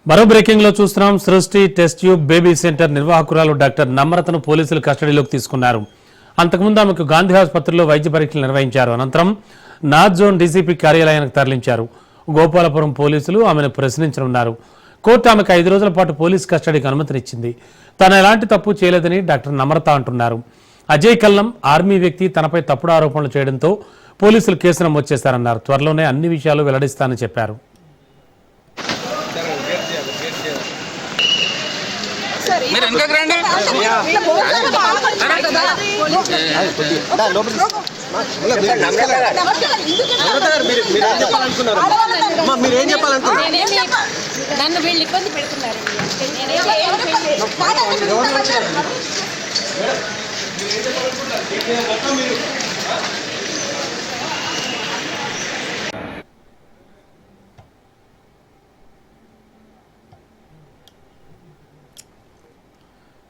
మరో బ్రేకింగ్ లో చూస్తున్నాం. Srushti test tube baby centre నిర్వాహకురాలు డాక్టర్ నమ్రతను పోలీసులు కస్టడీలోకి తీసుకున్నారు. అంతకుముందు ఆమెకు గాంధీ ఆసుపత్రిలో వైద్య పరీక్షలు నిర్వహించారు. అనంతరం నార్త్ జోన్ డీసీపీ కార్యాలయానికి తరలించారు. గోపాలపురం పోలీసులు ఆమెను ప్రశ్నించనున్నారు. కోర్టు ఆమెకు 5 రోజుల పాటు పోలీస్ కస్టడీకి అనుమతినిచ్చింది. తాను ఎలాంటి తప్పు చేయలేదని డాక్టర్ నమ్రత అంటున్నారు. అజయ్ కల్లం ఆర్మీ వ్యక్తి తనపై తప్పుడు ఆరోపణలు చేయడంతో పోలీసులు కేసు నమోదు చేశారన్నారు. త్వరలోనే అన్ని విషయాలు వెల్లడిస్తానని చెప్పారు. మీరు వెనకకి రండి. మీరేం చెప్పాలనుకున్నారు? నన్ను వీళ్ళు ఇబ్బంది పెడుతున్నారు.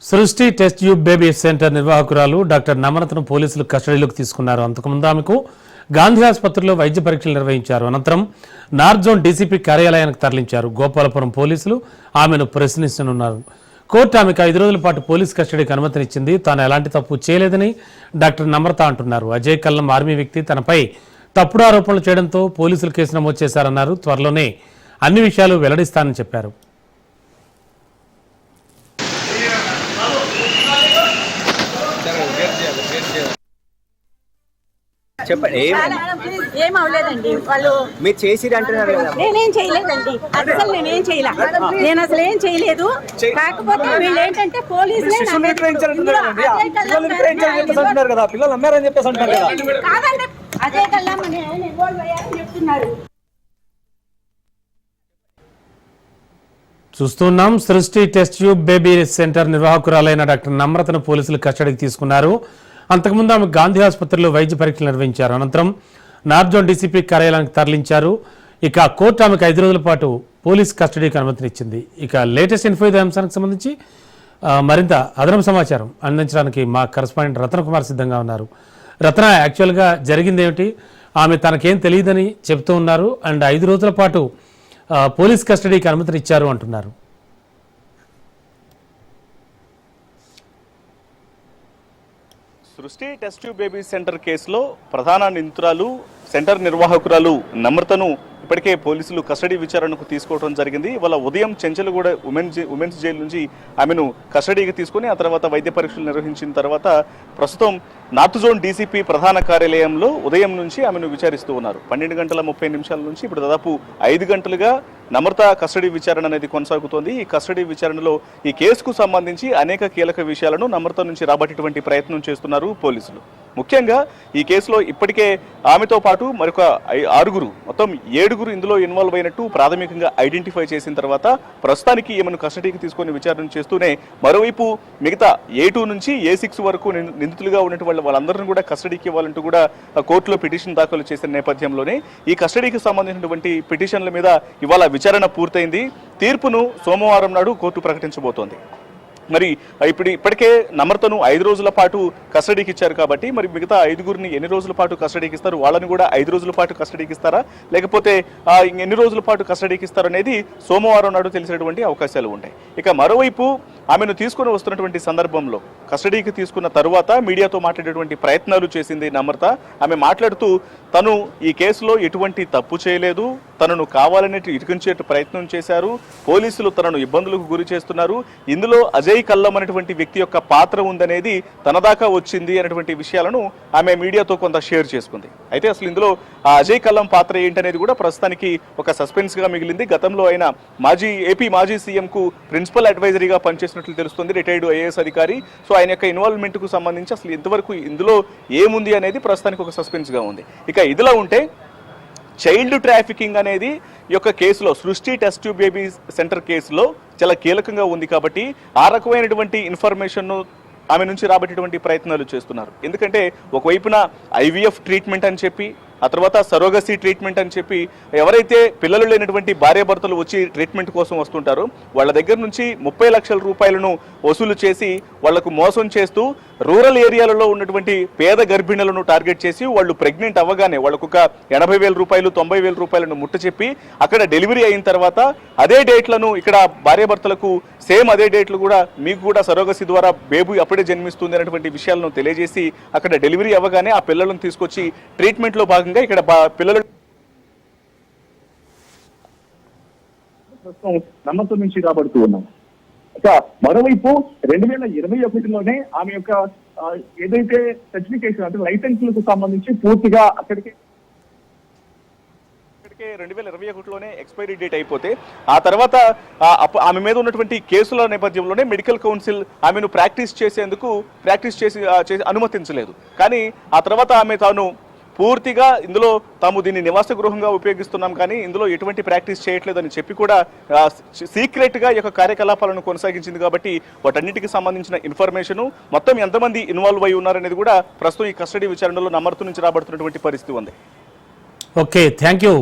Srushti test tube baby centre నిర్వాహకురాలు డాక్టర్ నమ్రతను పోలీసులు కస్టడీలోకి తీసుకున్నారు. అంతకుముందు ఆమెకు గాంధీ ఆసుపత్రిలో వైద్య పరీక్షలు నిర్వహించారు. అనంతరం నార్త్ జోన్ డీసీపీ కార్యాలయానికి తరలించారు. గోపాలపురం పోలీసులు ఆమెను ప్రశ్నించనున్నారు. కోర్టు ఆమెకు 5 రోజుల పాటు పోలీస్ కస్టడీకి అనుమతినిచ్చింది. తాను ఎలాంటి తప్పు చేయలేదని డాక్టర్ నమ్రత అంటున్నారు. అజయ్ కల్లం ఆర్మీ వ్యక్తి తనపై తప్పుడు ఆరోపణలు చేయడంతో పోలీసులు కేసు నమోదు చేశారన్నారు. త్వరలోనే అన్ని విషయాలు వెల్లడిస్తానని చెప్పారు. చెప్పండి. ఏం అవలేదండి. వాళ్ళు మీరు చేసిరు అంటున్నారు కదా. నేనేం చేయలేదండి. అసలు నేనేం చేయలే. నేను అసలు ఏం చేయలేదు. కాకపోతే వీళ్ళు ఏంటంటే పోలీసులే పిల్లలు అమ్మారని చెప్పేసి అంటారు కదా. కాదండి, అదే కల్లా ఇన్వాల్వ్ అయ్యారని చెప్తున్నారు. చూస్తున్నాం. Srushti test tube baby centre నిర్వాహకురాలైన డాక్టర్ నమ్రతను పోలీసులు కస్టడీకి తీసుకున్నారు. అంతకుముందు ఆమె గాంధీ ఆసుపత్రిలో వైద్య పరీక్షలు నిర్వహించారు. అనంతరం నార్త్ జోన్ డీసీపీ కార్యాలయానికి తరలించారు. ఇక కోర్టు ఆమెకు 5 రోజుల పాటు పోలీస్ కస్టడీకి అనుమతినిచ్చింది. ఇక లేటెస్ట్ ఇన్ఫో ఇదే అంశానికి సంబంధించి మరింత అదనపు సమాచారం అందించడానికి మా కరెస్పాండెంట్ రత్న కుమార్ సిద్ధంగా ఉన్నారు. రత్న, యాక్చువల్గా జరిగింది ఏమిటి? ఆమె తనకేం తెలియదని చెప్తూ ఉన్నారు అండ్ 5 రోజుల పాటు పోలీస్ కస్టడీకి అనుమతినిచ్చారు అంటున్నారు. సృష్టి టెస్ట్ ట్యూబ్ బేబీ సెంటర్ కేసులో ప్రధాన నిందితురాలు సెంటర్ నిర్వాహకురాలు నమ్రతను ఇప్పటికే పోలీసులు కస్టడీ విచారణకు తీసుకోవడం జరిగింది. ఇవాళ ఉదయం చెంచలగూడ ఉమెన్స్ జైలు నుంచి ఆమెను కస్టడీకి తీసుకుని ఆ తర్వాత వైద్య పరీక్షలు నిర్వహించిన తర్వాత ప్రస్తుతం నార్త్ జోన్ డీసీపీ ప్రధాన కార్యాలయంలో ఉదయం నుంచి ఆమెను విచారిస్తూ ఉన్నారు. 12:30 నుంచి ఇప్పుడు దాదాపు 5 గంటలుగా నమ్రత కస్టడీ విచారణ అనేది కొనసాగుతోంది. ఈ కస్టడీ విచారణలో ఈ కేసుకు సంబంధించి అనేక కీలక విషయాలను నమ్రత నుంచి రాబట్టేటువంటి ప్రయత్నం చేస్తున్నారు పోలీసులు. ముఖ్యంగా ఈ కేసులో ఇప్పటికే ఆమెతో పాటు మరొక 6 మొత్తం 7 ఇందులో ఇన్వాల్వ్ అయినట్టు ప్రాథమికంగా ఐడెంటిఫై చేసిన తర్వాత ప్రస్తుతానికి ఈమెను కస్టడీకి తీసుకొని విచారణ చేస్తూనే మరోవైపు మిగతా A2 నుంచి A6 వరకు నిందితులుగా ఉన్నటువంటి వాళ్ళందరినీ కూడా కస్టడీకి ఇవ్వాలంటూ కూడా కోర్టులో పిటిషన్ దాఖలు చేసిన నేపథ్యంలోనే ఈ కస్టడీకి సంబంధించినటువంటి పిటిషన్ల మీద ఇవాళ విచారణ పూర్తయింది. తీర్పును సోమవారం నాడు కోర్టు ప్రకటించబోతోంది. మరి ఇప్పటికే నమ్రతను 5 రోజుల పాటు కస్టడీకి ఇచ్చారు కాబట్టి మరి మిగతా 5 ఎన్ని రోజుల పాటు కస్టడీకి ఇస్తారు? వాళ్ళని కూడా 5 రోజుల పాటు కస్టడీకి ఇస్తారా, లేకపోతే ఎన్ని రోజుల పాటు కస్టడీకి ఇస్తారు అనేది సోమవారం నాడు తెలిసినటువంటి అవకాశాలు ఉంటాయి. ఇక మరోవైపు ఆమెను తీసుకుని వస్తున్నటువంటి సందర్భంలో కస్టడీకి తీసుకున్న తరువాత మీడియాతో మాట్లాడేటువంటి ప్రయత్నాలు చేసింది నమ్రత. ఆమె మాట్లాడుతూ తను ఈ కేసులో ఎటువంటి తప్పు చేయలేదు, తనను కావాలని ఇరికించేట్టు ప్రయత్నం చేశారు, పోలీసులు తనను ఇబ్బందులకు గురి చేస్తున్నారు, ఇందులో అజయ్ కల్లం అనేటువంటి వ్యక్తి యొక్క పాత్ర ఉందనేది తన దాకా వచ్చింది అనేటువంటి విషయాలను ఆమె మీడియాతో కొంత షేర్ చేసుకుంది. అయితే అసలు ఇందులో ఆ అజయ్ కల్లం పాత్ర ఏంటనేది కూడా ప్రస్తుతానికి ఒక సస్పెన్స్ గా మిగిలింది. గతంలో ఆయన ఏపీ మాజీ సీఎం కు ప్రిన్సిపల్ అడ్వైజరీగా పనిచేసినట్లు తెలుస్తుంది, రిటైర్డ్ ఐఏఎస్ అధికారి. సో ఆయన యొక్క ఇన్వాల్వ్మెంట్ కు సంబంధించి అసలు ఇంతవరకు ఇందులో ఏముంది అనేది ప్రస్తుతానికి ఒక సస్పెన్స్ గా ఉంది. ఇక ఇదిలా ఉంటే చైల్డ్ ట్రాఫికింగ్ అనేది ఈ యొక్క కేసులో సృష్టి టెస్ట్ ట్యూబ్ బేబీ సెంటర్ కేసులో చాలా కీలకంగా ఉంది కాబట్టి ఆ రకమైనటువంటి ఇన్ఫర్మేషన్ను ఆమె నుంచి రాబట్టేటువంటి ప్రయత్నాలు చేస్తున్నారు. ఎందుకంటే ఒకవైపున IVF ట్రీట్మెంట్ అని చెప్పి ఆ తర్వాత సరోగసీ ట్రీట్మెంట్ అని చెప్పి ఎవరైతే పిల్లలు లేనటువంటి భార్యాభర్తలు వచ్చి ట్రీట్మెంట్ కోసం వస్తుంటారో వాళ్ళ దగ్గర నుంచి 30 లక్షల రూపాయలను వసూలు చేసి వాళ్లకు మోసం చేస్తూ రూరల్ ఏరియాలలో ఉన్నటువంటి పేద గర్భిణులను టార్గెట్ చేసి వాళ్ళు ప్రెగ్నెంట్ అవ్వగానే వాళ్ళకు ఒక 80,000 రూపాయలు 90,000 రూపాయలను ముట్ట చెప్పి అక్కడ డెలివరీ అయిన తర్వాత అదే డేట్లను ఇక్కడ భార్యాభర్తలకు సేమ్ అదే డేట్లు కూడా మీకు కూడా సరోగసి ద్వారా బేబీ అప్పుడే జన్మిస్తుంది అనేటువంటి విషయాలను తెలియజేసి అక్కడ డెలివరీ అవ్వగానే ఆ పిల్లలను తీసుకొచ్చి ట్రీట్మెంట్లో భాగంగా ఇక్కడ పిల్లలు నమ్మకం నుంచి రాబడుతూ ఉన్నాం. ఇక మరోవైపు 2021లోనే ఆమె యొక్క ఏదైతే సర్టిఫికేషన్ అంటే లైసెన్స్లకు సంబంధించి పూర్తిగా అక్కడికి 2021లోనే ఎక్స్పైరీ డేట్ అయిపోతే ఆ తర్వాత ఆమె మీద ఉన్నటువంటి కేసుల నేపథ్యంలోనే మెడికల్ కౌన్సిల్ ఆమెను ప్రాక్టీస్ చేసి అనుమతించలేదు. కానీ ఆ తర్వాత ఆమె తాను పూర్తిగా ఇందులో తాము దీన్ని నివాస గృహంగా ఉపయోగిస్తున్నాం కానీ ఇందులో ఎటువంటి ప్రాక్టీస్ చేయట్లేదని చెప్పి కూడా సీక్రెట్గా ఈ యొక్క కార్యకలాపాలను కొనసాగించింది. కాబట్టి వాటన్నిటికి సంబంధించిన ఇన్ఫర్మేషన్ మొత్తం ఎంతమంది ఇన్వాల్వ్ అయి ఉన్నారనేది కూడా ప్రస్తుతం ఈ కస్టడీ విచారణలో నమ్మర్తు నుంచి రాబడుతున్నటువంటి పరిస్థితి ఉంది. Okay, thank you